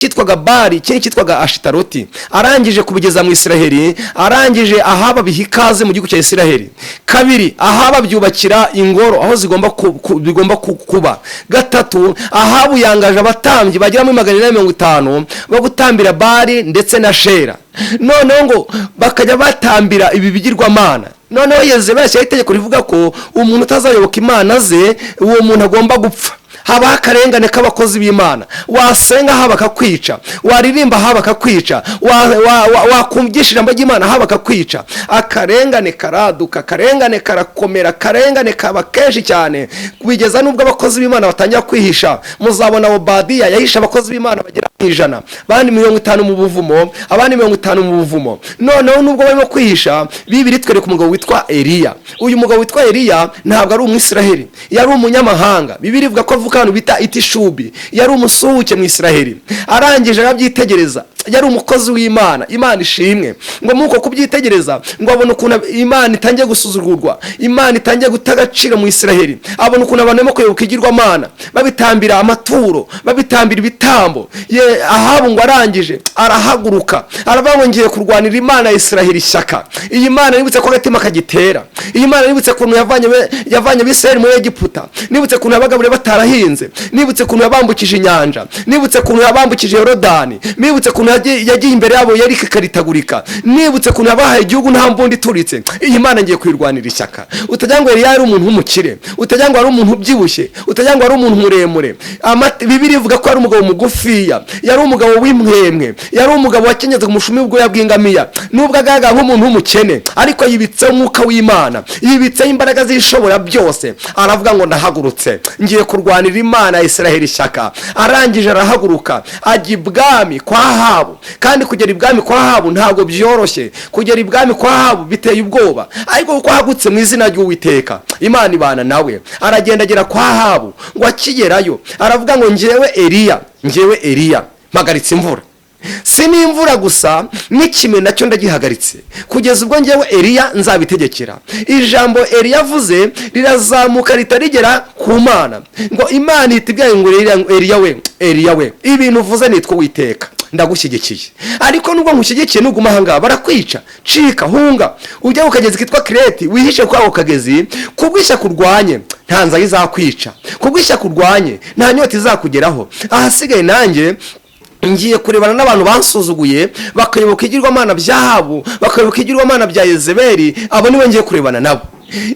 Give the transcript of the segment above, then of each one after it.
cyitwaga Bali, ikindi cyitwaga Ashitaroti. Arangije kubigeza mu Isiraheli, arangije Ahaba biha ikaze mu gihugu cya Isiraheli. Kabiri, Ahaba byubakira ingoro aho zigomba bigomba kuba. Gatatu, Ahabu yangaje abatambyi bagera muri 450 bo gutambira Bali ndetse na Shera. Noneho ngo bakajya batambira ibi bigirwamana. Noneho Yezebeli yashyize itegeko rivuga ko umuntu utazayoboka imana ze, uwo muntu agomba gupfa. Haba akarengane k'abakozi b'Imana. Wasenga haba kakwica, waririmba haba kakwica, wakumvisha ijambo ry'Imana haba kakwica. Akarengane karaduka, akarengane karakomera, akarengane kaba kenshi cyane kubigeza nubwo abakozi b'Imana batangira kwihisha. Muzabona Obadiya yahisha abakozi b'Imana bagera 100, abandi 50 mu buvumo, abandi 50 mu buvumo. Noneho nubwo barimo kwihisha, Bibiri twereka umugabo witwa Eliya. Uyu mugabo witwa Eliya ntabwo ari umwisiraheli, yari umunyamahanga. Bibiri ivuga ko avuka bita Itishubi, yari umusuhuke mu Isiraheli. Arangije arabyitegereza, yari umukozi w'Imana, Imana ishimwe. Ngo muko kubyitegereza ngo abone ukuntu Imana itangiye gusuzugurwa, Imana itangiye gutagacira mu Isiraheli. Abone ukuntu abantu barimo kuyoboka igirwamana, babitambira amaturo, babitambira ibitambo. Ahabu ngo arangije arahaguruka, aravuga ngo ngiye kurwanira Imana ya Isiraheli ishyaka. Iyi Mana nibutse ko agatima kagitera, iyi Mana nibutse kuntu yavanye Abisiraheli muri Egiputa, nibutse kuntu abagabure batarahinze, nibutse kuntu yabambukije inyanja, nibutse kuntu yabambukije Yorodani, nibutse kuntu yagiye imbere yabo yari kikaritagurika, nibutse kuntu yabahaye igihugu nta mbundi turitse. Iyi Mana ngiye kwirwanira ishyaka. Utagira ngo Eliya yari umuntu w'umukire, utagira ngo ari umuntu ubyibushye, utagira ngo ari umuntu muremure. Bibiri ivuga ko ari umugabo mugufiya, yari umugabo w'imwemwe, yari umugabo wakenyeze ku mushumi w'ubwoya bw'ingamiya. Nubwo agaragara nk'umuntu w'umukene, ariko yibitse umwuka w'Imana, yibitse imbaraga zishobora byose. Aravuga ngo ndahagurutse, ngiye kurwanira Imana ya Isiraheli ishyaka. Arangije arahaguruka ajya ibwami kwa Ahabu. Kandi kugera ibwami kwa Ahabu ntabwo byoroshye, kugera ibwami kwa Ahabu biteye ubwoba, ariko kuko ahagutse mu izina ry'Uwiteka, Imana ibana nawe. Aragenda agera kwa Ahabu, ngo akigerayo aravuga ngo njyewe Eliya mpagaritse imvura. Si n'imvura gusa, n'ikime nacyo ndagihagaritse, kugeza ubwo njyewe Eliya nzabitegekera. Ijambo Eliya avuze rirazamuka ritarigera ku Mana, ngo Imana itibyaye ngo Eliya we ibintu uvuze nitwo Uwiteka ndagushyigikiye. Ariko nubwo nkushyigikiye nuguma ahangaha barakwica, cika hunga ujya ku kagezi kitwa Kireti, wihishe kwa ako kagezi. Kubwisha kurwanye nta nzara izakwica, kubwisha kurwanye nta nyota izakugeraho. Ahasigaye nanjye ngiye kurebana n'abantu bansuzuguye, bakayoboka igirwamana bya Ahabu, bakayoboka igirwamana bya Yezebeli. Abo nibo ngiye kurebana nabo.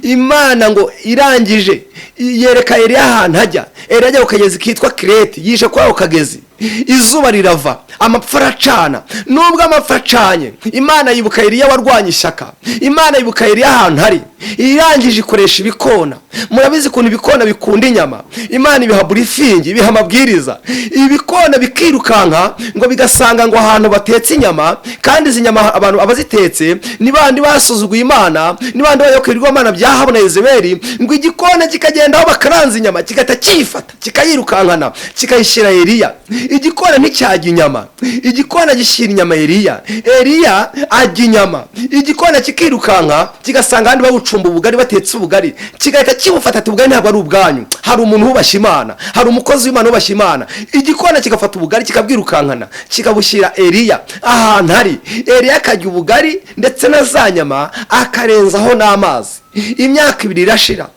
Imana ngo irangije yereka Eliya ahantu hajya. Eliya ajya ku kagezi kitwa Kireti, yishe kwa ako kagezi. Izuba rirava, amapfa aracana. Nubwo amapfa acanye, Imana yibuka Eliya warwanye ishyaka, Imana yibuka Eliya ahantu hari. Irangije ikoresha ibikona. Murabizi kuntu ibikona bikunda inyama. Imana ibiha burifingi, ibiha amabwiriza. Ibikona bikirukanka ngo bigasanga ngo ahantu batetse inyama, kandi izi nyama abantu abazitetse ni bandi basuzuguye Imana, ni bandi bayokerwa Imana bya Ahabu na Yezebeli. Ngo igikona kikagenda aho bakaranza inyama, kigata kifata kikayirukankana, kikayishyira Eliya. Igikona nticyajya inyama, igikona gishyira inyama Eliya. Eliya ajya inyama, igikona kikirukanka kigasanga handi bawucumba ubugari, batetse ubugari, kigahita kibufata ati ubugari ntabwo ari ubwanyu, hari umuntu wubashye Imana, hari umukozi w'Imana wubashye Imana. Igikona kigafata ubugari kikabwirukankana, kikabushyira Eliya ahantu hari. Eliya akajya ubugari ndetse na za nyama akarenzaho n'amazi. Imyaka 2 irashira,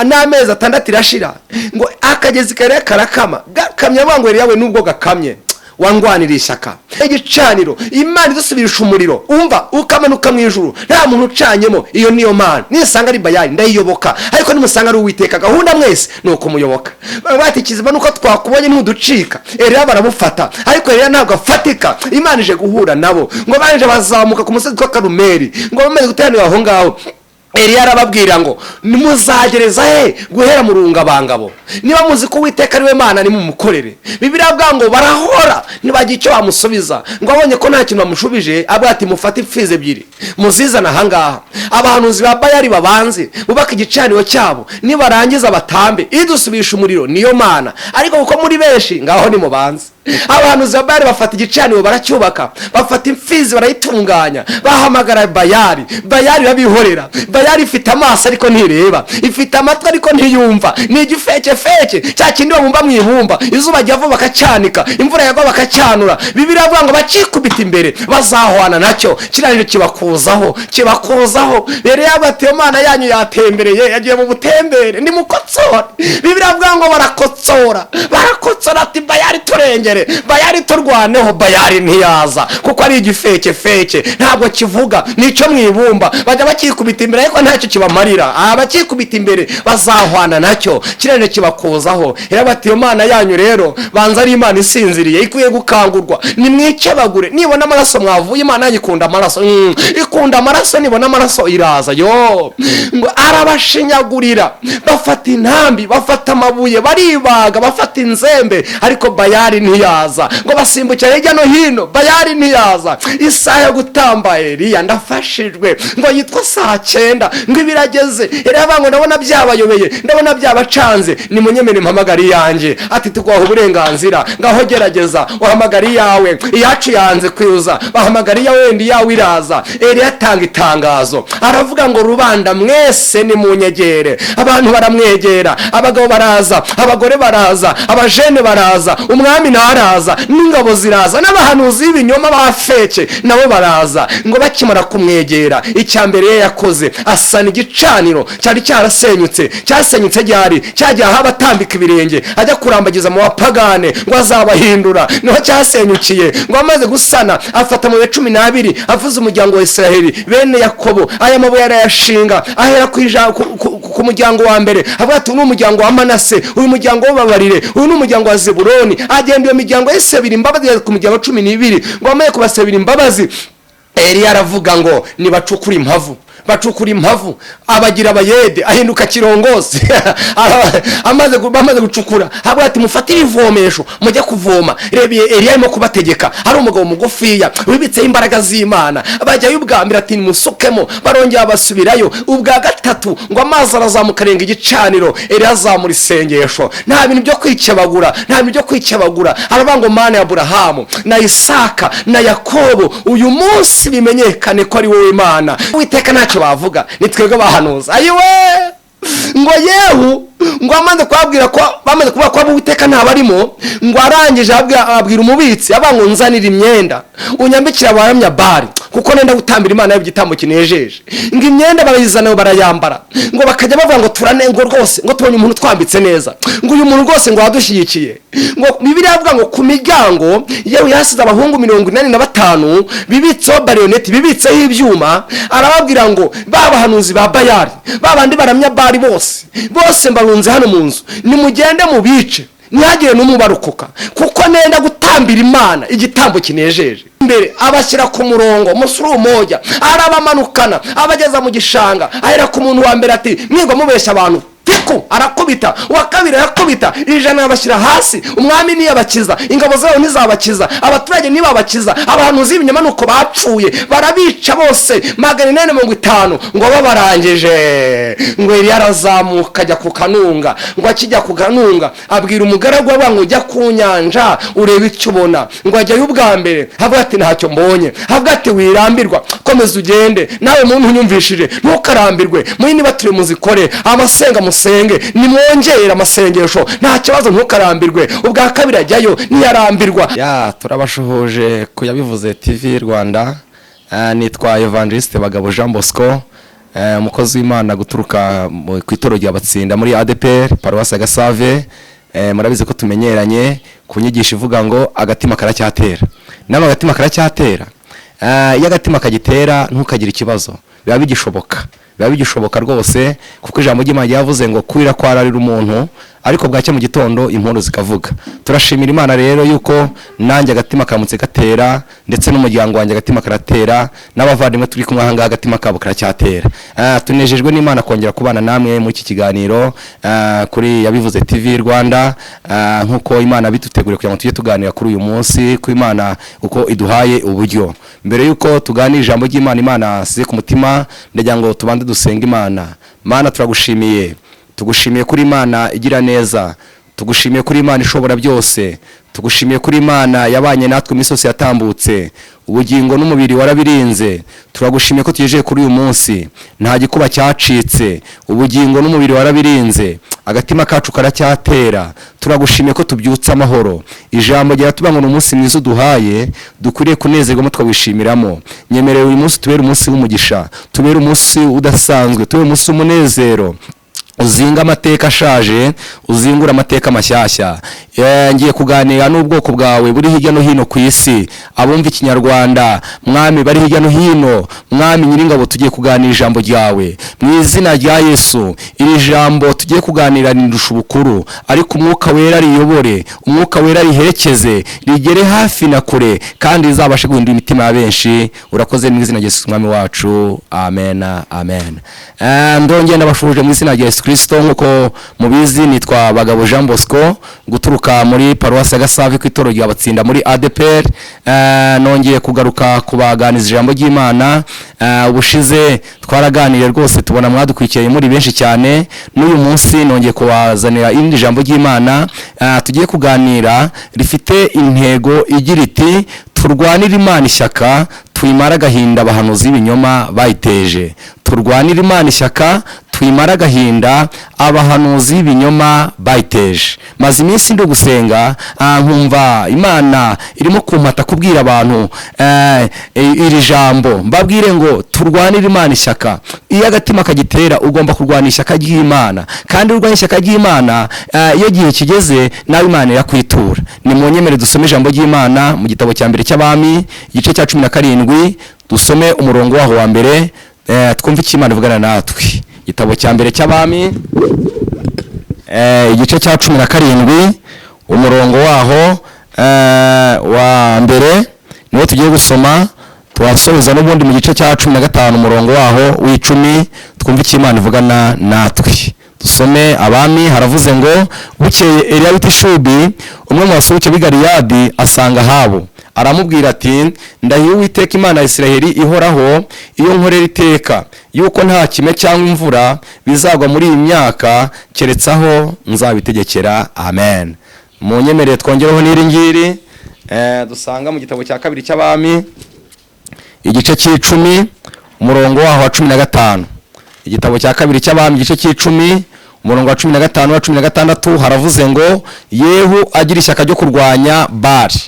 n'amezi 6 irashira, ngo akagezi kare karakama. Gakamye ngo Eliya we nubwo gakamye wangwanira ishyaka. Igicaniro Imana idusubirisha umuriro, umva ukamanuka mu ijuru, nta muntu ucanyemo. Iyo niyo Mana. Nisanga ari Bayali ndayiyoboka, ariko nimusanga ari Uwiteka, gahunda mwese nuko muyoboka. Bati kizima nuko twakubonye ntuducika. Eliya baramufata, ariko Eliya ntabwo afatika. Imana ije guhura nabo, ngo banje bazamuka ku musozi wa Karumeli, ngo bamaze guteranira aho ngaho. Eliya arababwira ngo nimuzagereza guhera mu rungabangabo. Niba muzi ko Uwiteka ari we Mana nimumukorere. Bibiri avuga ngo barahora nibagiye icyo bamusubiza, ngo abonye ko nta kintu bamushubije, avuga ati mufate imfizi 2 muzizana ahangaha. Abahanuzi ba Bayali babanze bubaka igicaniro cyabo, nibarangiza batambe idusubisha umuriro, niyo Mana. Ariko kuko muri benshi ngaho nimubanze. abahanuzi ba Bayali bafata igicaniro baracyubaka, bafata imfizi barayitunganya, bahamagara Bayali irabihorera. Bayali ifite amaso ariko ntireba, ifite amatwi ariko ntiyumva, ni igifekefeke cya kindi bamumba mu ibumba, izuba ryava bakacyanika, imvura yagwa bakacyanura. Bibiliya ivuga ngo bakikubita imbere bazahwana nacyo, kirangije kibakozaho. Rero yabati Imana yanyu yatembereye, yagiye mu butembere, ni mukotsora. Bibiliya ivuga ngo barakotsora ati Bayali turengere, Bayali turwaneho. Bayali ntiyaza kuko ari igifekefeke, ntabwo kivuga, nicyo mu ibumba. Bajya bakikubita imbere ariko ntacyo kibamarira. Abakikubita imbere bazahwana nacyo, kirangije kibakozaho. Yabati Imana yanyu rero banza ari Imana isinziriye, ikwiye gukangurwa. Nimwikebagure, nibona amaraso mwavuye. Imana ikunda amaraso, ikunda amaraso, nibona amaraso iraza. Ngo arabashinyagurira, bafata intambi, bafata amabuye, baribaga, bafata inzembe, ariko Bayali ntiyaza. Ngo basimbukira hirya no hino, Bayali ntiyaza. Isaha yo gutamba Eliya ndafashijwe, ngo yitwa saa 9, ngo ibirageze. Eliya ngo ndabona byabayobeye, ndabona byabacanze, nimunyemere mpamagara iyanjye. Ati tuguha uburenganzira, ngaho gerageza uhamagara iyawe, iyacu yanze kwiuza, bahamagara iyawe wenda iyawe iraza. Eliya atanga itangazo, aravuga ngo rubanda mwese nimunyegere. Abantu baramwegera, abagabo baraza, abagore baraza, abajene baraza, umwami naraza, n'ingabo ziraza, n'abahanuzi b'ibinyoma bafeke nabo baraza. Ngo bakimara kumwegera, icyambere ye yakoze asana igicaniro cyari cyarasenyutse. Cyasenyutse ryari? Cyagiye aho abatambika ibirenge ajya kurambagiza mu bapagane ngo azabahindura, niho cyasenyukiye. Ngo amaze gusana afata mu 12 avuze umuryango wa Isiraheli, bene Yakobo. Aya mabuye arayashinga, ahera ku muryango wa mbere avuga ati uyu umuryango wa Manase, uyu muryango w'Ababarire, uyu ni umuryango wa Zebuloni. Agenda iyo miryango yisebira imbabazi ku muryango 12. Ngo amaye kubasebira imbabazi, Eliya aravuga ngo nibacukura impavu, abagira abayede, ahinduka kirongozi. Amaze gucukura avuga ati mufatire ivomesho mujye kuvoma. Rebiye Eliya arimo kubategeka, hari umugabo mugufiya wibitseho imbaraga z'Imana. Bajyayo ubwambira ati musukemo, barongera basubirayo. Ubwa gatatu ngo amazi arazamuka arenga igicaniro, Eliya azamura isengesho. Nta bintu byo kwikebagura, aravuga ngo Mana ya Aburahamu na Isaka na Yakobo, uyu munsi bimenyekane ko ari wowe Imana. Uwiteka ntacyo bavuga, ni twebwe bahanuza. Ayiwe ngo Yehu ngo amaze kubabwira ko bamaze kuvuga ko Uwiteka ntabarimo, ngo arangije abwira umubitsi abango nzanira imyenda unyambikira abaramya Bali kuko nenda gutambira Imana y'igitambo kinejeje. Ngo imyenda barayizana barayambara, ngo bakajya bavuga ngo turanengo rwose, ngo tubonye umuntu twambitse neza, ngo uyu muntu rwose ngo wadushyigikiye. Ngo Bibiliya ivuga ngo ku miryango yewe yasize abahungu 85 bibitseho barioneti, bibitseho ibyuma. Arababwira ngo babahanuzi ba Bayali, babandi baramya Bali bose mbarunze hano mu nzu, nimugende mu bice, ntihagire n'umubarukuka kuko nenda gutambira Imana igitambo kinejeje. Mbere abashyira ku murongo musuru umoja, arabamanukana abageza mu gishanga. Ahera ku muntu wa mbere ati mwigo mubeshya abantu, tiku arakubita. Uwa kabiri arakubita, 100 abashyira hasi. Umwami niyabakiza, ingabo zawe ntizabakiza, abaturage nibabakiza. Abahanuzi b'ibinyoma nuko bapfuye, barabica bose 450. Ngo babarangije, ngo Eliya arazamuka ajya ku kanunga. Ngo akijya ku kanunga abwira umugaragu we ngo ujya ku nyanja urebe icyo ubona. Ngo ajyayo ubwa mbere avuga ati ntacyo mbonye. Avuga ati wirambirwa, komeza ugende. Nawe muntu unyumvishije ntukarambirwe, muyini baturi muzikore amasenga musenge, nimwongere amasengesho, nta kibazo ntukarambirwe. Ubwa kabiri ajyayo ntiyarambirwa. Turabashuhuje ku Yabivuze TV Rwanda. Nitwa Evangeliste Bagabo Jean Bosco, umukozi w'Imana guturuka ku itorero ry'Abatsinda muri ADPR Paruwasi Gasave. Murabize ko tumenyeranye ku nyigisho ivuga ngo agatima karacyatera. Nama agatima karacyatera. Iyo agatima kagitera ntukagire ikibazo, biba bigishoboka rwose, kuko ijambo ry'Imana ryavuze ngo kwira kwararira umuntu, ariko bwacye mu gitondo impundu zikavuga. Turashimira Imana rero yuko nanjye agatima karamutse gatera, ndetse n'umuryango wanjye agatima karatera, n'abavandimwe turi kumwe aha ngaha agatima kabo karacyatera. Tunejejwe n'Imana kongera kubana namwe muri iki kiganiro kuri Yabivuze TV Rwanda, nkuko Imana bituteguriye kugira ngo tujye tuganira kuri uyu munsi, ku Imana uko iduhaye uburyo. Mbere yuko tuganira ijambo ry'Imana, Imana size ku mutima, ndagira ngo tubande dusenga Imana. Mana tugushimiye kuri Imana igira neza, tugushimiye kuri Imana ishobora byose, tugushimiye kuri Imana yabanye natwe imisozi yatambutse, ubugingo n'umubiri warabirinze. Turagushimiye ko tugejeje kuri uyu munsi, nta gikuba cyacitse, ubugingo n'umubiri warabirinze, agatima kacu karacyatera. Turagushimiye ko tubyutse amahoro. Ijambo rya tuba ngo umunsi mwiza duhaye, dukwiriye kunezerwa twabishimiramo. Nyemerera uyu munsi tubere umunsi w'umugisha, tubere umunsi udasanzwe, tubere umunsi w'umunezero, uzinga amateka ashaje, uzingura amateka mashyashya. Ngiye kuganira n'ubwoko bwawe buri hirya no hino ku isi, abumva ikinyarwanda, mwami bari hirya no hino, mwami nyiringabo, tugiye kuganira ijambo ryawe mu izina rya Yesu. Iri jambo tugiye kuganira nindusha ubukuru, ariko umwuka wera riyobore, umwuka wera riherekeze, rigere hafi na kure, kandi rizabashe guhindura imitima ya benshi. Urakoze mu izina rya Yesu mwami wacu, amen amen. Ndongera ndabashuje mu izina rya Yesu Kristo. Nkuko mubizi, nitwa Bagabo Jean Bosco, guturuka muri Paruwasi ya Gasave ku Itorero rya Batsinda muri ADPR. Nongeye kugaruka kubaganiza ijambo ry'Imana. Ubushize twaraganiriye rwose, tubona mwadukurikiye muri benshi cyane. N'uyu munsi nongeye kubazanira indi jambo ry'Imana tugiye kuganira, rifite intego igira iti turwanira Imana ishyaka, tuyimara agahinda abahanuzi b'ibinyoma bayiteje. Turwanira Imana ishyaka, tuyimara agahinda abahanuzi b'ibinyoma bayiteje. Maze iminsi ndi gusenga, nkumva Imana irimo kumpata kubwira abantu iri jambo, mbabwire ngo turwanire Imana ishyaka. Iyo agatima kagitera, ugomba kurwana ishyaka ry'Imana, kandi urwanya ishyaka ry'Imana iyo gihe kigeze, nawe Imana irakwitura. Ni mu nyemere dusome ijambo ry'Imana mu gitabo cya mbere cy'Abami, igice cya 17, dusome umurongo waho wa mbere, twumve icyo Imana ivugana natwe. Igitabo cya mbere cy'Abami, igice cya 17, umurongo waho wa mbere niwo tugiye gusoma. Twasoza n'ubundi mu gice cya 15, umurongo waho w'10, twumve icyo Imana ivugana natwe. Dusome Abami. Haravuze ngo bukeye Eliya w'i Tishubi, umwe mu basuhuke b'i Galeyadi, asanga Ahabu. Aramubwira ati, ndahiye Uwiteka Imana ya Isiraheli ihoraho, iyo nkorera iteka yuko nta kime cyangwa imvura bizagwa muri iyi myaka, keretse aho nzabitegekera. Amen. Munyemerere twongereho n'iri ngiri, dusanga mu gitabo cya kabiri cy'Abami, igice cy'icumi, umurongo waho wa 15. Igitabo cya kabiri cy'Abami, igice cy'icumi, umurongo wa 15 wa 16, haravuze ngo Yehu agira ishyaka ryo kurwanya Bali.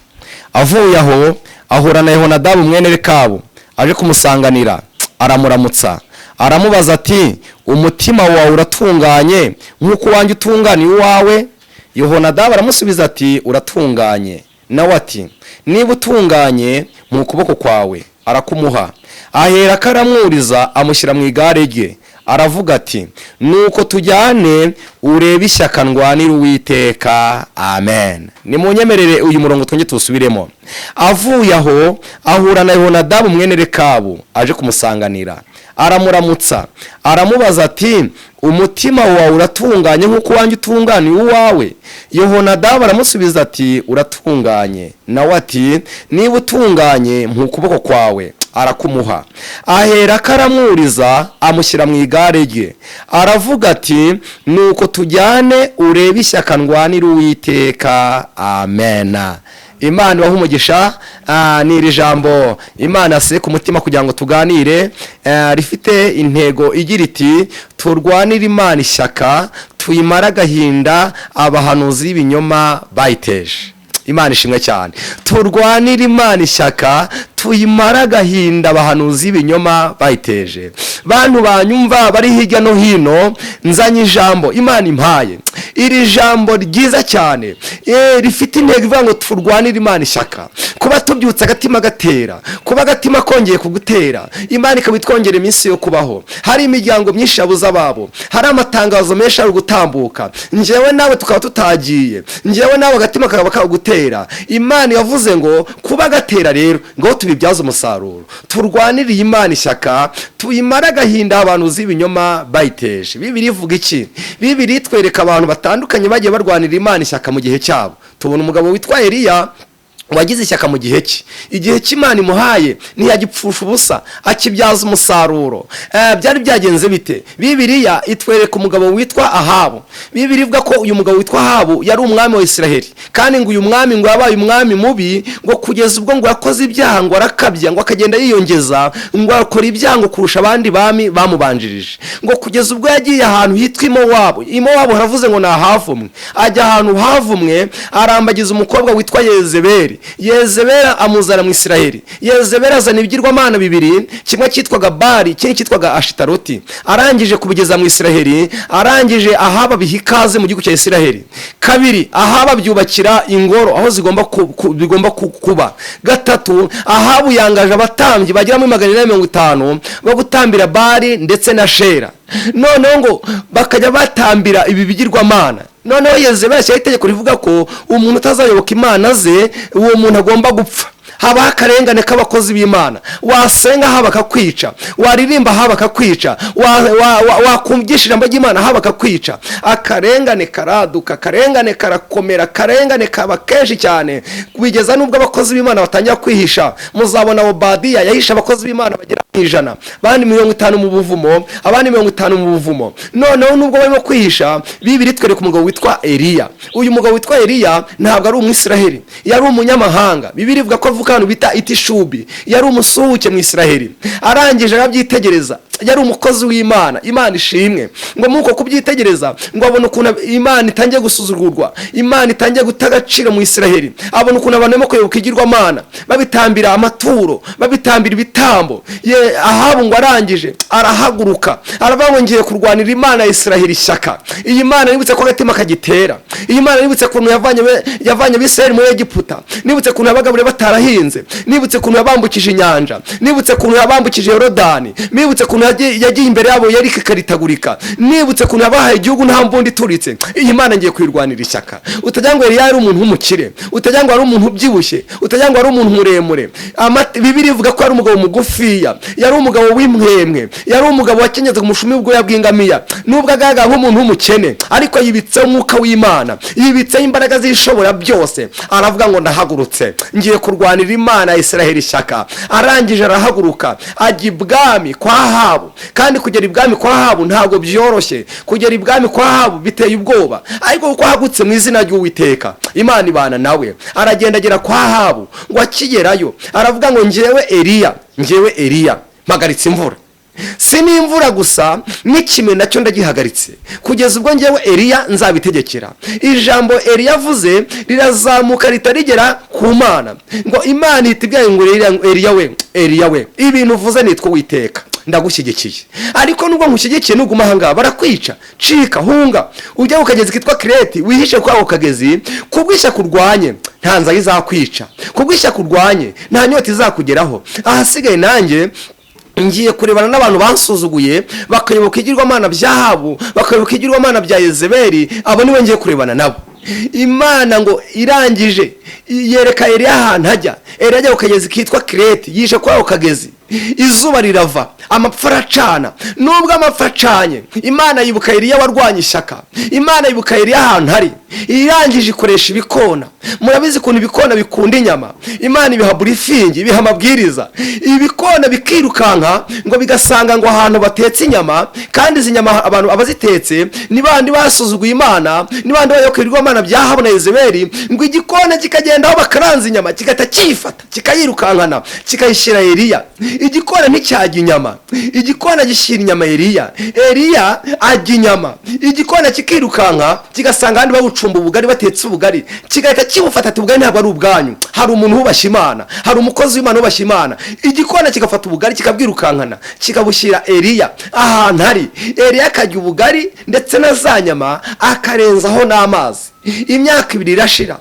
Avuye aho ahura na Yehonadabu mwene Rekabu, aje kumusanganira, aramuramutsa, aramubaza ati, umutima wawe uratunganye nk'uko wanjye utunganiye uwawe? Yehonadabu aramusubiza ati, uratunganye. Nawe ati, niba utunganye mu kuboko kwawe. Arakumuha. Ahera karamwuriza, amushyira mu igare rye. Aravuga ati, nuko tujyane urebe ishyaka ndwanira Uwiteka. Amen. Ni munyemerere uyu murongo twongeye tusubiremo. Avuye aho ahura na Yehonadabu mwene Rekabu, aje kumusanganira, aramuramutsa, aramubaza ati, umutima wawe uratunganye nk'uko wanjye utunganiye uwawe? Yehonadabu aramusubiza ati, uratunganye. Nawe ati, niba utunganye mu kuboko kwawe. Arakumuha. Ahera karamwuriza, amushyira mu igare rye. Aravuga ati, nuko tujyane urebe ishyaka ndwanira Uwiteka. Amen. Imana ibahe umugisha. Ni iri jambo Imana yasize ku mutima kugira ngo tuganire, rifite intego igira iti turwanire Imana ishyaka, tuyimara agahinda abahanuzi b'ibinyoma bayiteje. Imana ishimwe cyane. Turwanire Imana ishyaka, tuyimara agahinda abahanuzi b'ibinyoma bayiteje. Bantu banyumva bari hirya no hino, nzanye ijambo Imana impaye. Iri jambo ryiza cyane, rifite intego ivuga ngo turwanire Imana ishyaka. Kuba tubyutse agatima gatera, kuba agatima kongeye kugutera, Imana ikabitwongera iminsi yo kubaho. Hari imiryango myinshi yabuze ababo, hari amatangazo menshi ari gutambuka, njyewe nawe tukaba tutagiye, njyewe nawe agatima kakaba kagutera. Imana yavuze ngo kuba gatera rero ngo tubibyaze umusaruro. Turwanire Imana ishyaka, tuyimara agahinda abantu z'ibinyoma bayiteje. Bibiri ivuga iki? Bibiri itwereka abantu batandukanye bagiye barwanira Imana ishyaka mu gihe cyabo. Tubona umugabo witwa Eliya wagize ishyaka mu gihe cye, igihe cy'Imana imuhaye ntiyagipfusha ubusa, akibyaza umusaruro. Byari byagenze bite? Bibiliya itwereka umugabo witwa Ahabu. Bibiliya ivuga ko uyu mugabo witwa Ahabu yari umwami wa Isiraheli, kandi ngo uyu mwami ngo yabaye umwami mubi, ngo kugeza ubwo ngo yakoze ibyaha, ngo arakabya, ngo akagenda yiyongeza, ngo akora ibyaha ngo kurusha abandi bami bamubanjirije, ngo kugeza ubwo yagiye ahantu hitwa Imowabu. Imowabu haravuze ngo ni ahavumwe. Ajya ahantu havumwe, arambagiza umukobwa witwa Yezebeli. Yezebeli amuzana mu Isiraheli. Yezebeli azana ibigirwamana bibiri, kimwe cyitwaga Bali, ikindi cyitwaga Ashitaroti. Arangije kubigeza mu Isiraheli, arangije Ahaba biha ikaze mu gihugu cya Isiraheli. Kabiri, Ahaba byubakira ingoro aho bigomba kuba. Gatatu, Ahabu yangaje abatambyi bagera muri 450 bo gutambira Bali ndetse na Shera. Noneho ngo bakajya batambira ibi bigirwamana. Noneho Yezebeli yashyizeho itegeko rivuga ko umuntu utazayoboka imana ze, uwo muntu agomba gupfa. Haba akarengane k'abakozi b'Imana. Wasenga haba akakwica, waririmba haba akakwica, wakumvisha ijambo ry'Imana haba akakwica. Akarengane karaduka, akarengane karakomera, akarengane kaba kenshi cyane, kubigeza nubwo abakozi b'Imana batangira kwihisha. Muzabona Obadiya yahisha abakozi b'Imana bagera mu 100, abandi 50 mu buvumo, abandi 50 mu buvumo. Noneho nubwo barimo kwihisha, Bibiliya itwereka umugabo witwa Eliya. Uyu mugabo witwa Eliya ntabwo ari umwisiraheli, yari umunyamahanga. Bibiliya ivuga ko avukantu bita Itishubi, yari umusuhuke mu Isiraheli. Arangije arabyitegereza, yari umukozi w'Imana, Imana ishimwe. Ngo muko kubyitegereza, ngo abone ukuntu Imana itangiye gusuzugurwa, Imana itangiye gutagacira mu Isiraheli. Abone ukuntu abantu barimo kuyoboka igirwamana, babitambira amaturo, babitambira ibitambo. Ahabu ngo arangije arahaguruka, aravuga ngo ngiye kurwanira Imana ya Isiraheli ishyaka. Iyi Mana nibutse ko agatima kagitera, iyi Mana nibutse kuntu yavanye Abisiraheli muri Egiputa, nibutse kuntu abagabure batarahinze, nibutse kuntu yabambukije inyanja, nibutse kuntu yabambukije Yorodani, nibutse kuntu yagiye imbere yabo yari kikaritagurika, nibutse kuntu yabahaye igihugu nta mbundi turitse. Iyi Mana ngiye kwirwanira ishyaka. Utagira ngo Eliya yari umuntu w'umukire, utagira ngo ari umuntu ubyibushye, utagira ngo ari umuntu muremure. Bibiliya ivuga ko ari umugabo mugufiya, yari umugabo w'imwemwe, yari umugabo wakenyeza umushumi w'ubwoya bw'ingamiya. Nubwo agaragara nk'umuntu w'umukene, ariko yibitseho umwuka w'Imana, yibitseho imbaraga zishobora byose. Aravuga ngo ndahagurutse, ngiye kurwanira Imana ya Isiraheli ishyaka. Arangije arahaguruka, ajya ibwami kwa Ahabu. Kandi kugera ibwami kwa Ahabu ntabwo byoroshye, kugera ibwami kwa Ahabu biteye ubwoba, ariko kuko ahagutse mu izina ry'Uwiteka, Imana ibana nawe. Aragenda agera kwa Ahabu, ngo akigerayo aravuga ngo njyewe Eliya mpagaritse imvura. Si n'imvura gusa, n'ikime nacyo ndagihagaritse, kugeza ubwo njyewe Eliya nzabitegekera. Ijambo Eliya avuze rirazamuka ritarigera ku Mana, ngo Imana itibyaye ngo Eliya we ibintu uvuze nitwo Uwiteka, ndagushyigikiye. Ariko nubwo nkushyigikiye nuguma ahangaha barakwica, cika hunga ujya ku kagezi kitwa Kireti, wihishe kwa ako kagezi. Kubwisha kurwanye nta nzara izakwica, kubwisha kurwanye nta nyota izakugeraho. Ahasigaye nanjye ngiye kurebana n'abantu bansuzuguye, bakayoboka igirwamana bya Ahabu, bakayoboka igirwamana bya Yezebeli. Abo niwe ngiye kurebana nabo. Imana ngo irangije yereka Eliya ahantu hajya. Eliya ajya ku kagezi kitwa Kireti, yishe kwa ako kagezi. Izuba rirava, amapfa aracana. Nubwo amapfa acanye, Imana yibuka Eliya warwanye ishyaka, Imana yibuka Eliya ahantu hari. Irangije ikoresha ibikona. Murabizi kuntu ibikona bikunda inyama. Imana ibiha burifingi, ibiha amabwiriza. Ibikona bikirukanka ngo bigasanga ngo ahantu batetse inyama, kandi izi nyama abantu abazitetse ni bandi basuzuguye Imana, ni bandi bayokerwa Imana bya Ahabu na Yezebeli. Ngo igikona kikagenda aho bakaranza inyama, kigata kifata, kikayirukankana, kikayishyira Eliya. Igikona nticyajya inyama, igikona gishyira inyama Eliya. Eliya ajya inyama, igikona kikirukanka kigasanga abandi babucumba ubugari, batetse ubugari, kigahita kibufata ati ubugari ntabwo ari ubwanyu, hari umuntu wubashye Imana, hari umukozi w'Imana wubashye Imana. Igikona kigafata ubugari kikabwirukankana, kikabushyira Eliya ahantu hari. Eliya akajya ubugari ndetse na za nyama akarenzaho n'amazi. Imyaka 2 irashira,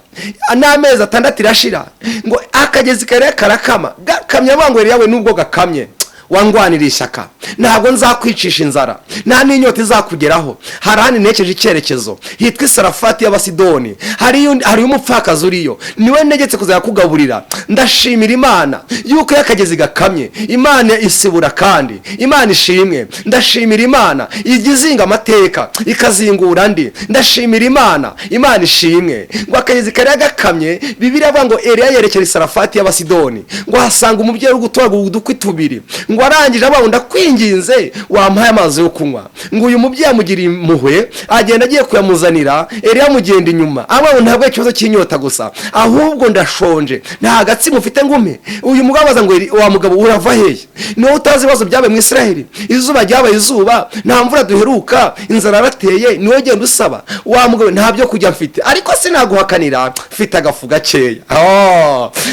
n'amezi 6 irashira, ngo akagezi kare karakama. Gakamye ngo Eliya we nubwo gakamye wangwanira ishyaka, ntabwo nzakwicisha inzara, nta n'inyota izakugeraho. hari ahandi nekeje icyerekezo hitwa Sarafati y'Abasidoni, hari umupfakazi uriyo, niwe negetse kuzajya kugaburira. ndashimira Imana yuko yakagezi gakamye, Imana isibura kandi Imana ishimwe. ndashimira Imana igizinga amateka ikazingura andi. ndashimira Imana ishimwe. ngo akagezi kari gakamye, Bibiliya avuga ngo Eliya yerekera Sarafati y'Abasidoni, ngo hasanga umubyeyi uri gutoragura udukwi tubiri, ngo arangije abaho ndakwinginze wampaye amazi yo kunywa. ngo uyu mubyeyi amugira impuhwe, agenda agiye kuyamuzanira, Eliya amugenda inyuma, abaho ntabwo ikibazo cy'inyota gusa, ahubwo ndashonje, nta gatsima ufite ngume. uyu mugabo abaza ngo wa mugabo urava hehe? niwe utazi ibibazo byabaye mu Isiraheli, izuba ryabaye izuba, nta mvura duheruka, inzara yarateye, niwe genda usaba. wa mugabo nta byo kujya mfite, ariko sinaguhakanira, mfite agafu gakeya.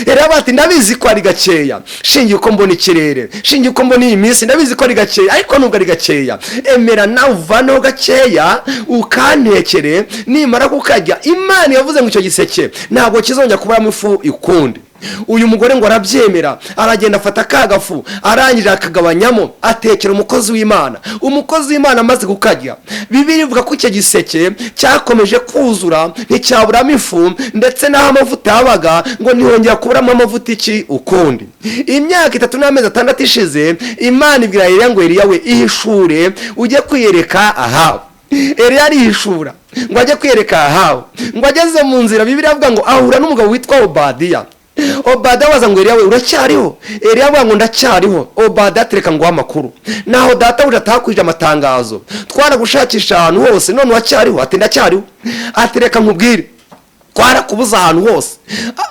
Eliya bati ndabizi ko ari gakeya, shingiye uko mbona ikirere, shingiye uko mbona iyi minsi, ndabizi ko ari gakeya, ariko nubwo ari gakeya emera nawe uvaneho gakeya ukantekere, nimara kukarya Imana yavuze ngo icyo giseke ntabwo kizongera kuburamo ifu ukundi. uyu mugore ngo arabyemera, aragenda afata kagafu, arangije akagabanyamo, atekera umukozi w'Imana. umukozi w'Imana amaze kukarya, Bibiliya ivuga ko icyo giseke cyakomeje kuzura, nticyaburamo ifu, ndetse n'aho amavuta yabaga ngo ntihongera kuburamo amavuta iki ukundi. imyaka 3 n'amezi 6 ishize, Imana ibwira Eliya ngo Eliya we ihishure ujye kwiyereka Ahabu. Eliya arihishura ngo ajye kwiyereka Ahabu. ngo ageze mu nzira, Bibiliya avuga ngo ahura n'umugabo witwa Obadiya. Obadiya abaza ngo Eliya we uracyariho? Eliya avuga ngo ndacyariho. Obadiya atereka ngo amakuru, naho databuja atakwije amatangazo, twaragushakisha ahantu hose, none uracyariho? ati ndacyariho. atereka nkubwire, twarakubuza ahantu hose,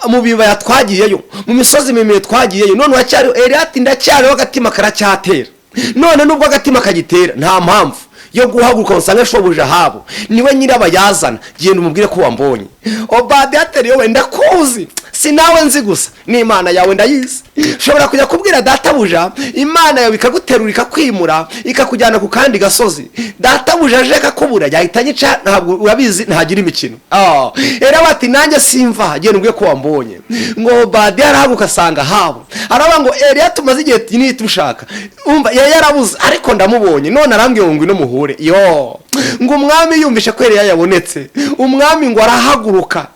mu bibaya twagiyeyo, mu misozi miremire twagiyeyo, none uracyariho? Eliya ati ndacyariho, agatima karacyatera. none nubwo agatima kagitera, nta mpamvu yo guhaguruka usanga shobuja Ahabu, niwe nyirabayazana, genda umubwire ko wambonye. Obadiya ati wowe ndakuzi, sinawe nzi gusa, n'Imana yawe ndayizi. ushobora kujya kubwira databuja, Imana yawe ikaguterura ikakwimura ikakujyana ku kandi gasozi, databuja aje akakubura yahita nyica, ntabwo urabizi, ntagira imikino. Era bati nanjye simva, genda ubwiye ko wambonye. ngo Obadiya arahaguruka asanga Ahabu, aravuga ngo Eliya tumaze igihe kinini tumushaka, umva yarabuze, ariko ndamubonye, none arambwiye ngo ngwino muhure. ngo umwami yumvishe ko Eliya yabonetse, umwami ngo arahaguruka,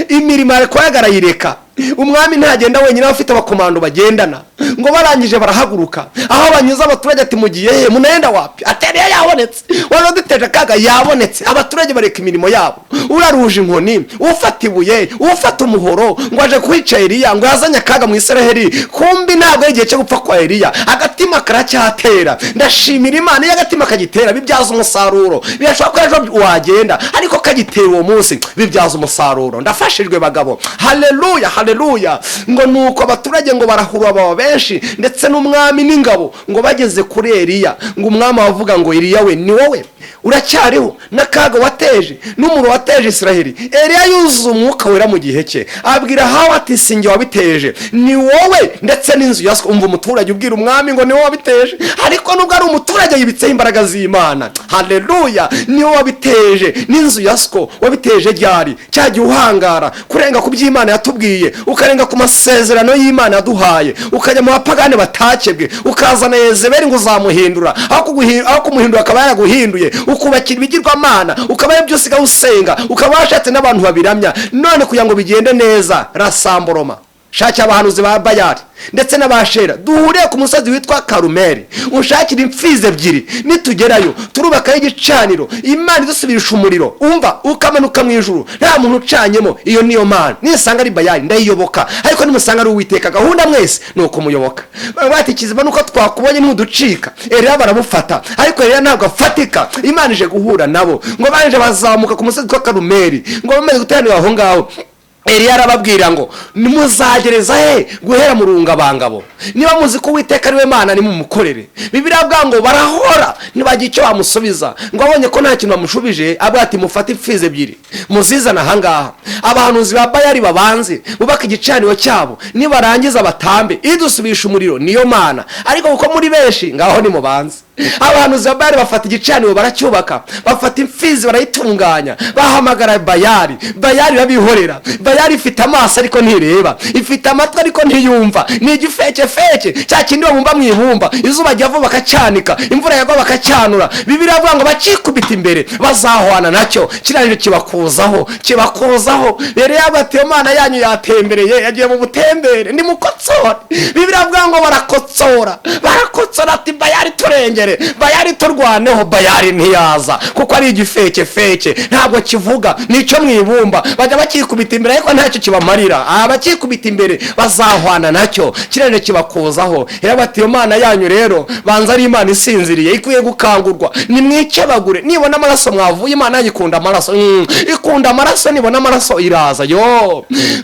imirimo ariko yagarayireka. umwami ntagenda wenyine, abafite abakomando bagendana. ngo barangije barahaguruka, aho banyuze abaturage ati mugiye he, munenda wapi? ati Eliya yabonetse. wari duteje akaga, yabonetse. abaturage bareka imirimo yabo, uraruje inkoni, ufata ibuye, ufata umuhoro, ngo aje kwica Eliya, ngo yazanye akaga mu Isiraheli. kumbi ntabwo ari igihe cyo gupfa kwa Eliya, agatima karacyatera. ndashimira Imana iyo agatima kagitera bibyaza umusaruro. birashoboka ko ejo wagenda, ariko kagitera uwo munsi bibyaza umusaruro. ndafashijwe bagabo, haleluya haleluya. ngo nuko abaturage ngo barahura baba benshi, ndetse n'umwami n'ingabo, ngo bageze kuri Eliya, ngo umwami avuga ngo Eliya we ni wowe uracyariho, n'akaga wateje, n'umuro wateje Isiraheli. Eliya yuzuye umwuka wera mu gihe cye, abwira Ahabu ati sinjye wabiteje, ni wowe ndetse n'inzu ya so. umva umuturage ubwira umwami ngo ni wowe wabiteje, ariko nubwo ari umuturage yibitseho imbaraga z'Imana. haleluya. ni wowe wabiteje, n'inzu ya so wabiteje ryari? cyagiye uhangara kurenga ku by'Imana yatubwiye, ukarenga ku masezerano y'Imana yaduhaye, ukajya mu bapagane batakebwe, ukazana Yezebeli ngo uzamuhindura, aho kumuhindura akaba yaraguhinduye, ukubakira ibigirwamana, ukaba ibyo usigaye usenga, ukaba washatse n'abantu babiramya. none kugira ngo bigende neza, rasamboroma, shakira abahanuzi ba Bayali ndetse n'abashera, duhuriye ku musozi witwa Karumeli, ushakira imfizi 2, nitugerayo turubakaho igicaniro, Imana idusubirisha umuriro, umva ukamanuka mu ijuru, nta muntu ucanyemo. iyo niyo Mana. nisanga ari Bayali ndayiyoboka, ariko nimusanga ari Uwiteka, gahunda mwese ni ukumuyoboka. bati kizima nuko twakubonye ntuducika. Eliya baramufata, ariko Eliya ntabwo afatika. Imana ije guhura nabo, ngo banje bazamuka ku musozi witwa Karumeli, ngo bamaze guteranira aho ngaho, Eliya arababwira ngo nimuzagereza he guhera mu rungabangabo, niba muzi ko Uwiteka ari we Mana nimumukorere. Bibiliya avuga ngo barahora ntibagira icyo bamusubiza, ngo abonye ko nta kintu bamushubije, avuga ati mufate imfizi 2 muzizana ahangaha, abahanuzi ba Bayali babanze bubaka igicaniro cyabo, nibarangiza batambe, idusubisha umuriro niyo Mana. ariko kuko muri benshi ngaho nimubanze, Abahanuzi ba Bayali bafata igicaniro baracyubaka, bafata imfizi barayitunganya, bahamagara Bayali. Bayali babihorera. Bayali ifite amaso ariko ntireba, ifite amatwi ariko ntiyumva, ni igifekefeke cya kindi bamumba mu ibumba, izuba ryava bakacyanika, imvura yagwa bakacyanura. Bibiliya ivuga ngo bakikubita imbere bazahwana nacyo, kirariro kibakuzaho. Rero yabatiye Imana yanyu yatembereye, yagiye mu butembere, ni mukotsora. Bibiliya ivuga ngo barakotsora ati Bayali turengere, Bayali turwaneho. Bayali ntiyaza kuko ari igifekefeke, ntabwo kivuga, nicyo mu ibumba. Bajya bakikubita imbere ariko ntacyo kibamarira. Abakikubita imbere bazahwana nacyo, kirariro kibakuzaho. Yabatiye Imana yanyu rero banza ari Imana isinziriye, ikwiye gukangurwa. Nimwikebagure, nibona amaraso mwavuye. Imana yikunda amaraso, ikunda amaraso, nibona amaraso iraza.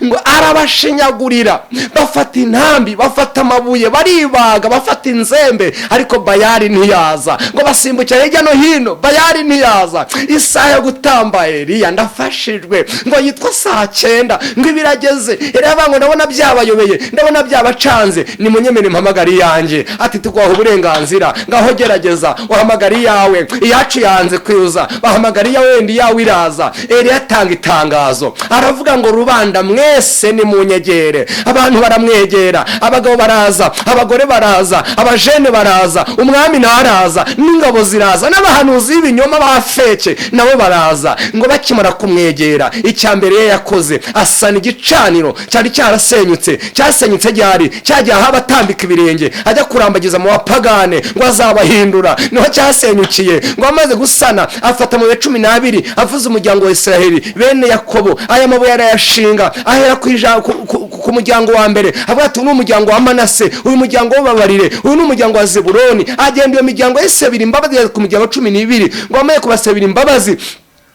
Ngo arabashinyagurira, bafata intambi, bafata amabuye, baribaga, bafata inzembe, ariko Bayali ntiyaza. Ngo basimbukira hirya no hino, Bayali ntiyaza. Isaha yo gutamba Eliya ndafashijwe, ngo yitwa 9:00, ngo ibirageze. Eliya ngo ndabona byabayobeye, ndabona byabacanze, nimunyemere mpamagara iyanjye. Ati tugwaho uburenganzira, ngaho gerageza uhamagara iyawe, iyacu yanze kwiuza, bahamagara iyawe, ndi yawe iraza. Eliya atanga itangazo, aravuga ngo rubanda mwese ni munyegere. Abantu baramwegera, abagabo baraza, abagore baraza, abajene baraza, umwami naraza, n'ingabo ziraza, n'abahanuzi b'ibinyoma bafeke nabo baraza. Ngo bakimara kumwegera, icyambere ye yakoze asana igicaniro cyari cyarasenyutse. Cyasenyutse ryari? Cyagiye aho abatambika ibirenge ajya kurambagiza mu bapagane ngo azabahindura, niho cyasenyukiye. Ngo amaze gusana afata mu 12 avuza umuryango wa Isiraheli, bene Yakobo. Aya mabuye arayashinga, ahera ku muryango wa mbere avuga ati uyu ni umuryango wa Manase, uyu muryango w'Ababarire, uyu ni umuryango wa Zebuloni. Agenda iyo miryango yose 2 imbabazi ku muryango 12. Ngo amaye kubasabira imbabazi,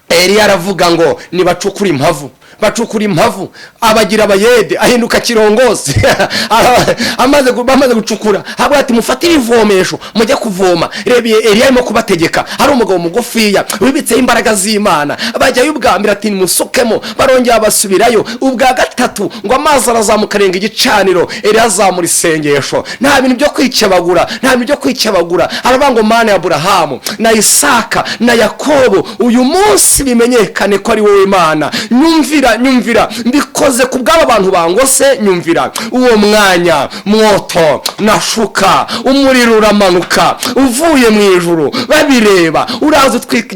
Eliya aravuga ngo nibacukura impavu. Bacukura impavu, abagira abayede, ahinduka kirongozi. Amaze gucukura havuga ati mufatire ivomesho mujye kuvoma. Rebiye Eliya arimo kubategeka, hari umugabo mugufiya wibitse imbaraga z'Imana. Bajya y'ubwambira ati musukemo, barongera basubirayo. Ubwa gatatu ngo amazi arazamuka arenga igicaniro, Eliya azamura isengesho. Nta bintu byo kwikebagura, aravuga ngo Mana ya Aburahamu na Isaka na Yakobo, uyu munsi bimenyekane ko ari wowe Imana. Nyumvira mbikoze ku bw'aba bantu bangose. Nyumvira uwo mwanya mwoto nashuka, umuriro uramanuka uvuye mu ijuru, babireba uraza utwika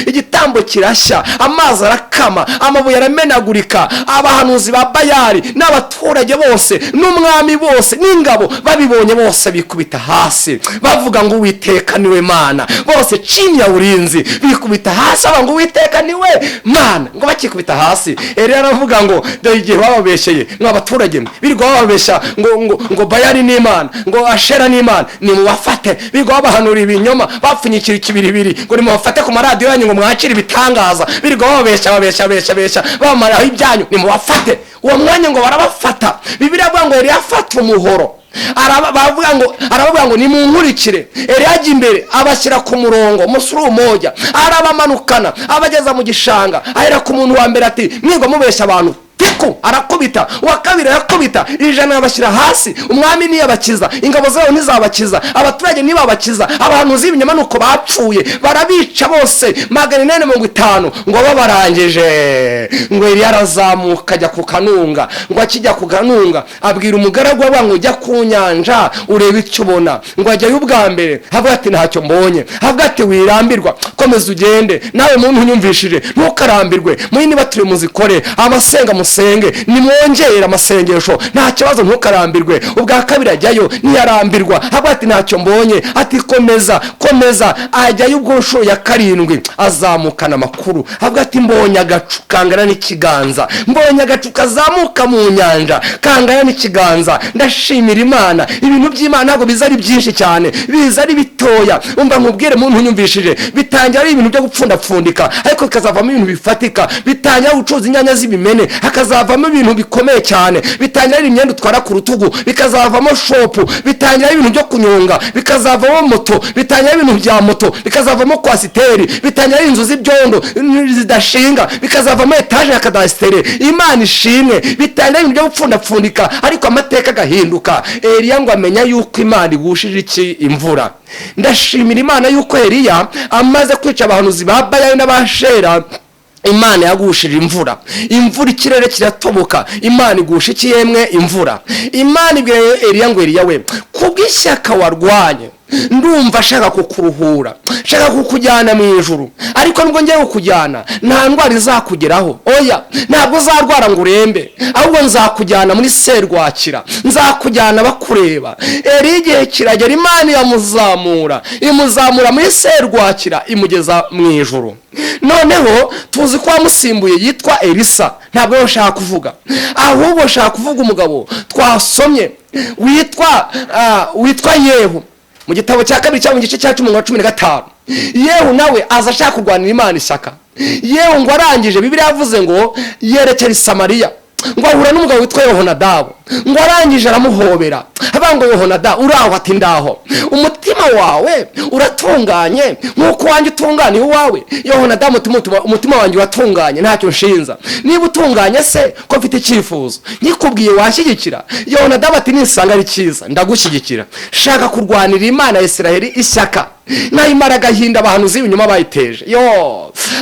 igitambo kirashya, amazi arakama, amabuye aramenagurika. Abahanuzi ba Bayali n'abaturage bose n'umwami bose n'ingabo babibonye bose bikubita hasi, bavuga ngo Uwiteka niwe Mana. Bose chini ya ulinzi bikubita hasi, ngo Uwiteka niwe Mana. Ngo bakikubita hasi, Eliya aravuga ngo dore igihe bababesheye n'abaturage birirwa bababesha ngo Bayali ni Imana, ngo Ashera ni Imana, ni mubafate. Birirwa babahanura ibinyoma, bapfunyikira ikibiribiri, ngo ni mubafate ku maradiyo yanyu ngo mwakire ibitangaza. Birirwa bababesha bamaraho ibyanyu, ni mubafate. Uwo mwanya ngo barabafata. Bibiliya ivuga ngo Eliya afata umuhoro, aravuga ngo nimunkurikire. Eliya ajya imbere abashyira ku murongo musuru umoja, arabamanukana abageza mu gishanga. Ahera ku muntu wa mbere ati mwigwa mubeshya abantu, arakubita. Uwa kabiri arakubita, 100 abashyira hasi. Umwami niyabakiza, ingabo zawo ntizabakiza, abaturage nibabakiza. Abahanuzi b'ibinyoma nuko bapfuye, barabica bose 450. ngo babarangije, ngo Eliya arazamuka ajya ku kanunga. Ngo akijya ku kanunga abwira umugaragu we ngo ujya ku nyanja urebe icyo ubona. Ngo ajya y'ubwa mbere havuga ati ntacyo mbonye. Havuga ati wirambirwa, komeza ugende. Nawe muntu unyumvishije ntukarambirwe, mwini bature muzikore amasenga musenge, nimwongera amasengesho, nta kibazo ntukarambirwe. Ubwa kabiri ajyayo ntiyarambirwa, havuga ati ntacyo mbonye. Ati komeza. Ajyayo ubwo nshuro ya 7 azamukana amakuru. Havuga ati mbonye agacu kangana n'ikiganza, mbonye agacu kazamuka mu nyanja kangana n'ikiganza. Ndashimira Imana, ibintu by'Imana ntabwo biza ari byinshi cyane, biza ari bitoya. Umva nkubwire muntu unyumvishije, bitangira ari ibintu byo gupfundapfundika, ariko kazavamo ibintu bifatika. Bitangira gucuza inyanya z'ibimene, hakazavamo ibintu bikomeye cyane, bitangira imyenda utwara ku rutugu, bikazavamo shopu, bitangira ibintu byo kunyonga, bikazavamo moto, bitangira ibintu bya moto, bikazavamo kwasiteri, bitangira inzu z'ibyondo zidashinga, bikazavamo etaje ya kadasitere. Imana ishimwe, bitangira ibintu byo gupfundapfundika, ariko amateka agahinduka. Eliya ngo amenya yuko Imana igushije iki? Imvura. Ndashimira Imana yuko Eliya amaze kwica abahanuzi ba Bayali n'Abashera, Imana yagushije imvura. Imvura, ikirere kiratoboka, Imana igusha iki? Yemwe imvura. Imana ibwira Eliya ngo Eliya we, kubw'ishyaka warwanye ndumva shaka kukuruhura, shaka kukujyana mu ijuru, ariko nubwo ngiye kukujyana nta ndwara izakugeraho. Oya, ntabwo uzarwara ngo urembe, ahubwo nzakujyana muri serwakira, nzakujyana bakureba. Igihe kiragera, Imana imuzamura muri serwakira, imugeza mu ijuru. Noneho tuzi ko wamusimbuye yitwa Elisa. Ntabwo yashaka kuvuga, ahubwo shaka kuvuga umugabo twasomye witwa Yehu mu gitabo cya kabiri cya mu gice cya 10:15. Yehu nawe aza ashaka kurwanira Imana ishyaka. Yehu ngo arangije, Bibiliya yavuze ngo yerekera i Samariya, ngo ahura n'umugabo witwa Yehonadabu, ngo arangije aramuhobera, avuga ngo Yehonadabu uraho? Ati ndaho. Umutima wawe uratunganye nk'uko wanjye utunganiye uwawe? Yehonadabu umutima wanjye uratunganye, ntacyo nshinza. Niba utunganye se ko mfite icyifuzo nkikubwiye washyigikira? Yehonadabu ati nisanga ari cyiza ndagushyigikira. Shaka kurwanira Imana ya Isiraheli ishyaka, nayimara agahinda abahanuzi b'ibinyoma bayiteje.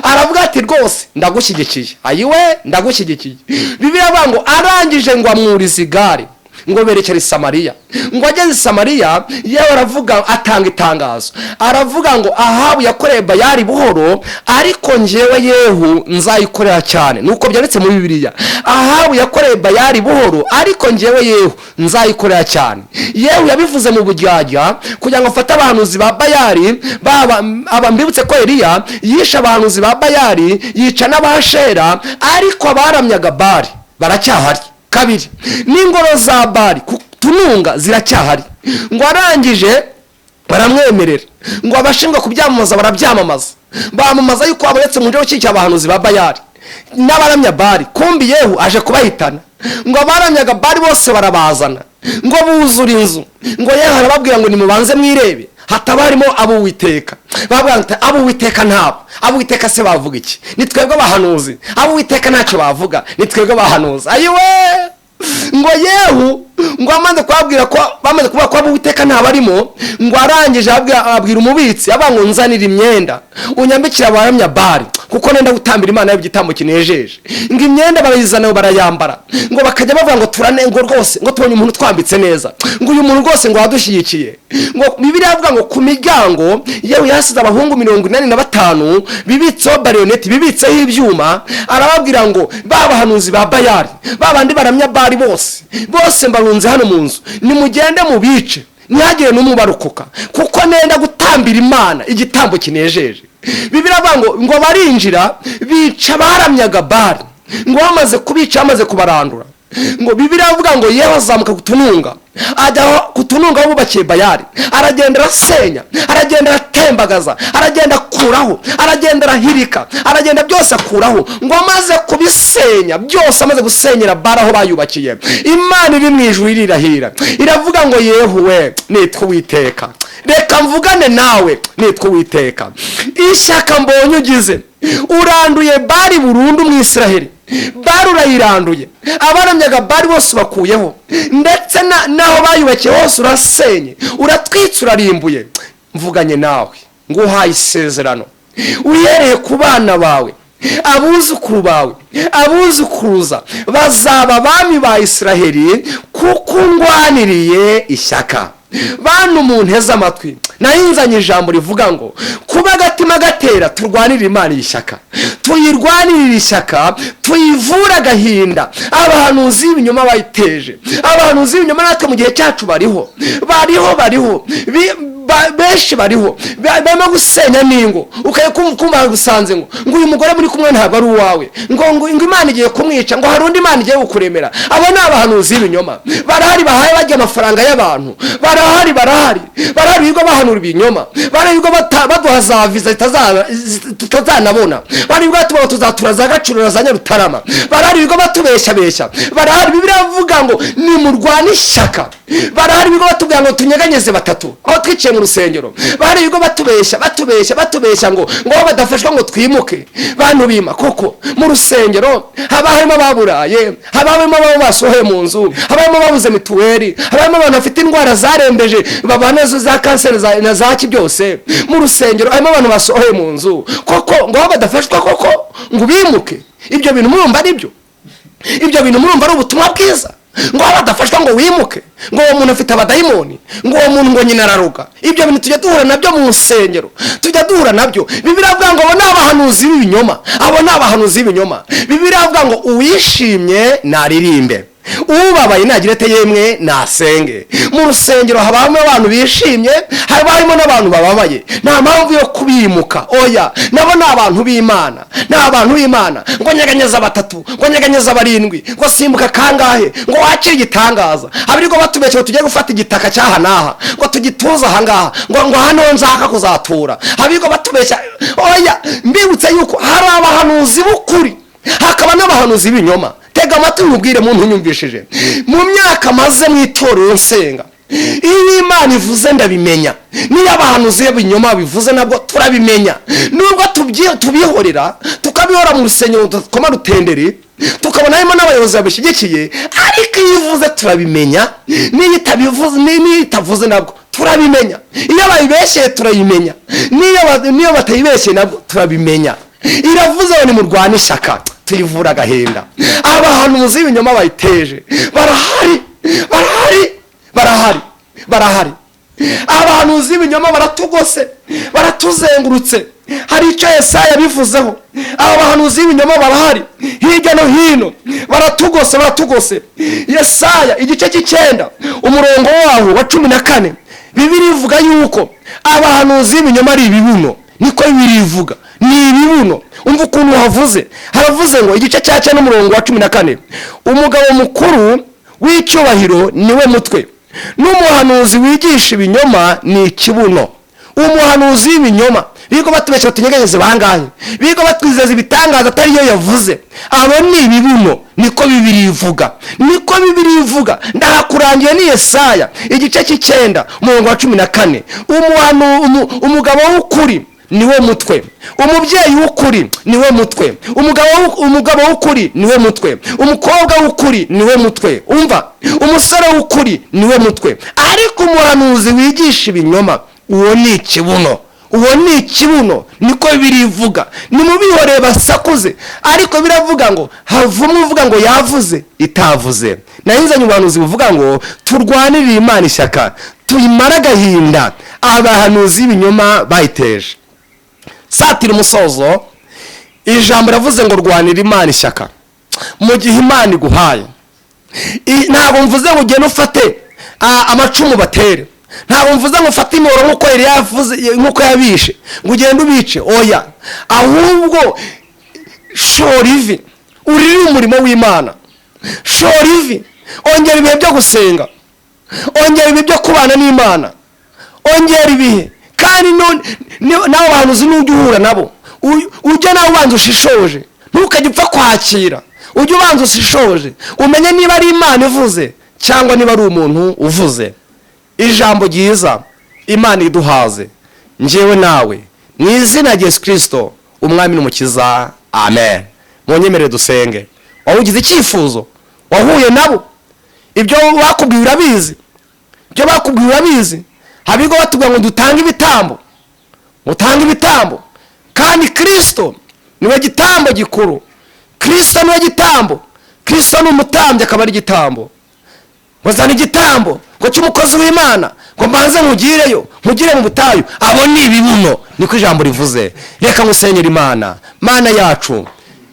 Aravuga ati rwose ndagushyigikiye. Ayiwe, ndagushyigikiye. Bibiliya avuga ngo arangije ngo amwuriza igare, ngo berekera i Samariya. Ngo ageze i Samariya, yewe aravuga, atanga itangazo, aravuga ngo Ahabu yakoreye Bayali buhoro, ariko njyewe Yehu nzayikorera cyane. Nuko byanditse muri Bibiliya. Ahabu yakoreye Bayali buhoro, ariko njyewe Yehu nzayikorera cyane. Yehu yabivuze mu buryarya kugira ngo afate abahanuzi ba Bayali. Mbibutse ko Eliya yishe abahanuzi ba Bayali, yica n'Abashera, ariko abaramyaga Bali baracyahari. Kabiri, n'ingoro za Bali tununga ziracyahari. Ngo arangije baramwemerera, ngo abashinzwe kubyamamaza barabyamamaza, bamamaza yuko abonetse mu njo cy'icyo abahanuzi ba Bayali n'abaramya Bali. Kumbi Yehu aje kubahitana. Ngo abaramyaga Bali bose barabazana, ngo buzura inzu. Ngo Yehu arababwira ngo nimubanze mwirebe hataba harimo ab'Uwiteka. Babwira ngo ab'Uwiteka ntabo. Ab'Uwiteka se bavuga iki? Ni twebwe abahanuzi. Ab'Uwiteka ntacyo bavuga, ni twebwe abahanuzi. Ayiwe, ngo Yehu ngo amaze kubabwira ko bamaze kuvuga ko ab'Uwiteka ntabarimo, ngo arangije abwira umubitsi, avuga ngo nzanira imyenda unyambikira abaramya Bali, kuko nenda gutambira Imana y'igitambo kinejeje. Ngo imyenda barayizana barayambara, ngo bakajya bavuga ngo turanengo rwose, ngo tubonye umuntu twambitse neza, ngo uyu muntu rwose ngo wadushyigikiye. Ngo Bibiliya avuga ngo ku miryango yewe yasize abahungu 85 bibitseho barioneti, bibitseho ibyuma. Arababwira ngo babahanuzi ba Bayali, babandi baramya Bali bose mbarunze hano mu nzu, nimugende mu bice, ntihagire n'umubarokoka, kuko nenda gutambira Imana igitambo kinejeje. Bibiliya avuga ngo barinjira bica baramyaga Bali, ngo bamaze kubica, bamaze kubarandura. Ngo Bibiliya avuga ngo Yehu azamuka kutununga, ajya kutununga aho bubakiye Bayali, aragenda arasenya, aragenda aratembagaza, aragenda akuraho, aragenda arahirika, aragenda byose akuraho. Ngo amaze kubisenya byose, amaze gusenyera Bali aho bayubakiye, Imana iri mu ijuru irirahira, iravuga ngo Yehu we, nitwa Uwiteka, reka mvugane nawe, nitwa Uwiteka. Ishyaka mbonye ugize, uranduye Bali burundu mu Isiraheli. Bali urayiranduye, abaramyaga Bali bose bakuyeho, ndetse naho bayubakiye hose urasenye, uratwitse, urarimbuye. Mvuganye nawe, nguhaye isezerano, uhereye ku bana bawe, abuzukuru bawe, abuzukuruza bazaba abami ba Isiraheli, kuko ngwaniriye ishyaka. Bantu munteze amatwi, nahinzanye ijambo rivuga ngo kuba agatima gatera turwanirira Imana ishyaka, tuyirwanirira ishyaka, tuyivura agahinda. Abahanuzi b'ibinyoma bayiteje, abahanuzi b'ibinyoma natwe mu gihe cyacu bariho benshi bariho barimo gusenya n'ingo, ukajya kumva gusanze ngo uyu mugore muri kumwe ntabwo ari uwawe, ngo Imana igiye kumwica, ngo hari undi Imana igiye kukuremera. Abo ni abahanuzi b'ibinyoma. Barahari bahaye bajya amafaranga y'abantu, barahari bigo bahanura ibinyoma, barahari bigo baduha za viza tutazanabona, barahari bigo batubaho tuzatura za Gaciro na za Nyarutarama, barahari bigo batubeshya, barahari Bibiliya ivuga ngo nimurwane ishyaka, barahari bigo batubwira ngo tunyeganyeze batatu aho twiciye mu rusengero, barahari bigo batubeshya ngo badafashwa ngo twimuke. Bantu bima koko mu rusengero haba harimo ababuraye, haba harimo abo basohoye mu nzu, haba harimo babuze mituweli, haba harimo abantu bafite indwara zarembeje babana za kanseri na zaki byose. Mu rusengero harimo abantu basohoye mu nzu koko ngo badafashwa koko ngo bimuke. Ibyo bintu murumva ari byo? Ibyo bintu murumva ari ubutumwa bwiza? Ngo badafashwa ngo wimuke, ngo uwo muntu afite abadayimoni, ngo uwo muntu ngo nyina araruga. Ibyo bintu tujya duhura nabyo mu rusengero, tujya duhura nabyo. Bibiliya ivuga ngo abo ni abahanuzi b'ibinyoma, abo ni abahanuzi b'ibinyoma. Bibiliya ivuga ngo uwishimye naririmbe, ubabaye nagira ate yemwe nasenge. Mu rusengero haba harimo abantu bishimye, haba harimo n'abantu bababaye. Nta mpamvu yo kubimuka, oya, nabo ni abantu b'Imana, ni abantu b'Imana. Ngo nyeganyeza batatu, ngo nyeganyeza barindwi, ngo simbuka kangahe, ngo wakire igitangaza. Abarigo batubeshye tugiye gufata igitaka cyaha naha, ngo tugituza aha ngaha, ngo hano nzaka kuzatura. Abarigo batubeshya, oya, mbibutse yuko hari abahanuzi b'ukuri, hakaba n'abahanuzi b'ibinyoma. Tega amatwi nkubwire muntu unyumvishije. Mu myaka maze mu itorero nsenga, iyo Imana ivuze ndabimenya, niyo abahanuzi b'ibinyoma bivuze nabwo turabimenya. Nubwo tubihorera tukabihora mu rusengero tukoma rutenderi, tukabona harimo n'abayobozi babishyigikiye, ariko iyo ivuze turabimenya, niyo itavuze nabwo turabimenya. Iyo bayibeshyeye turayimenya, niyo batayibeshyeye nabwo turabimenya. Iravuze ngo nimurwane ishyaka tuyivura agahinda. Abahanuzi b'ibinyoma bayiteje barahari. Abahanuzi b'ibinyoma baratugose, baratuzengurutse. Hari icyo Yesaya yabivuzeho. Aba bahanuzi b'ibinyoma barahari hirya no hino, baratugose. Yesaya igice 9 umurongo waho wa 14, Bibiliya ivuga yuko abahanuzi b'ibinyoma ari ibibuno. Niko Bibiliya ivuga, ni ibibuno. Umva ukuntu haravuze ngo igice cya 9 n'umurongo wa 14, umugabo mukuru w'icyubahiro niwe mutwe, n'umuhanuzi wigisha ibinyoma ni ikibuno. Umuhanuzi w'ibinyoma bigo batubeshya tunyeganyeze bangahe, bigo batwizeza ibitangaza atari yo yavuze, abo ni ibibuno. Niko Bibiliya ivuga, ndahakurangiye ni Yesaya igice 9 umurongo wa 14. Umugabo w'ukuri niwe mutwe, umubyeyi w'ukuri niwe mutwe, umugabo w'ukuri niwe mutwe, umukobwa w'ukuri niwe mutwe, umva, umusore w'ukuri niwe mutwe. Ariko umuhanuzi wigisha ibinyoma uwo ni ikibuno. Niko Bibiliya ivuga. Nimubihoreye basakuze, ariko biravuga ngo havumwe uvuga ngo yavuze itavuze. Nahinzanye ubuhanuzi buvuga ngo turwanirire Imana ishyaka, tuyimara agahinda abahanuzi b'ibinyoma bayiteje. Satira umusozo, ijambo ravuze ngo rwanira Imana ishyaka mu gihe Imana iguhaye. Ntabwo mvuze ngo ugende ufate amacumu batere, ntabwo mvuze ngo ufate imoro nk'uko yari yavuze, nk'uko yabishe ngo ugende ubice, oya. Ahubwo shora ivi, urire umurimo w'Imana, shora ivi, ongera ibihe byo gusenga, ongera ibihe byo kubana n'Imana, ongera ibihe. Kandi nawe bahanuzi n'ujya uhura nabo, ujya nawe ubanza ushishoje, ntukajya upfa kwakira, ujya ubanza ushishoje umenye niba ari Imana ivuze cyangwa niba ari umuntu uvuze. Ijambo ryiza Imana iduhaze njyewe nawe mu izina rya Yesu Kristo umwami n'umukiza, amen. Munyemerere dusenge. Wawugize icyifuzo, wahuye nabo, ibyo bakubwiye urabizi, habigo batubwira ngo dutange ibitambo, kandi Kristo niwe gitambo gikuru. Kristo ni umutambyi, akaba ari igitambo. Wazana igitambo ngo cy'umukozi w'Imana, ngo mbanze nkugire mu butayu. Abo ni ibibuno, niko ijambo rivuze. Reka ngusenyere Imana. Mana yacu,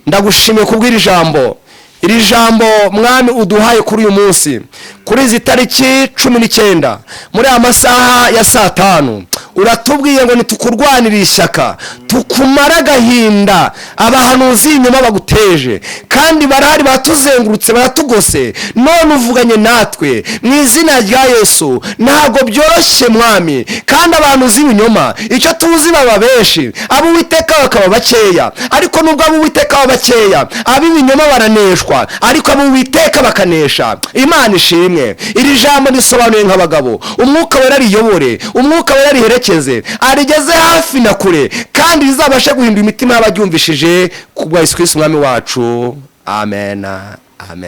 ndagushimiye kubwira ijambo iri jambo mwami uduhaye kuri uyu munsi, kuri izi tariki 19 muri aya masaha ya 5, uratubwiye ngo nitukurwanira ishyaka, tukumara agahinda abahanuzi inyuma baguteje, kandi barahari batuzengurutse baratugose, none uvuganye natwe mu izina rya Yesu. Ntabwo byoroshye mwami, kandi abantu z'ibinyoma icyo tuzi baba benshi, abo Uwiteka bakaba bakeya, ariko nubwo abo Uwiteka baba bakeya, ab'ibinyoma baraneshwa, ariko abo Uwiteka bakanesha. Imana ishimwe. Iri jambo risobanuye nk'abagabo, umwuka wera riyobore, umwuka wera riherekeze, arigeze hafi na kure, kandi rizabashe guhindura imitima y'abaryumvishije, kubwa Yesu Kristo umwami wacu. Amen. Amen.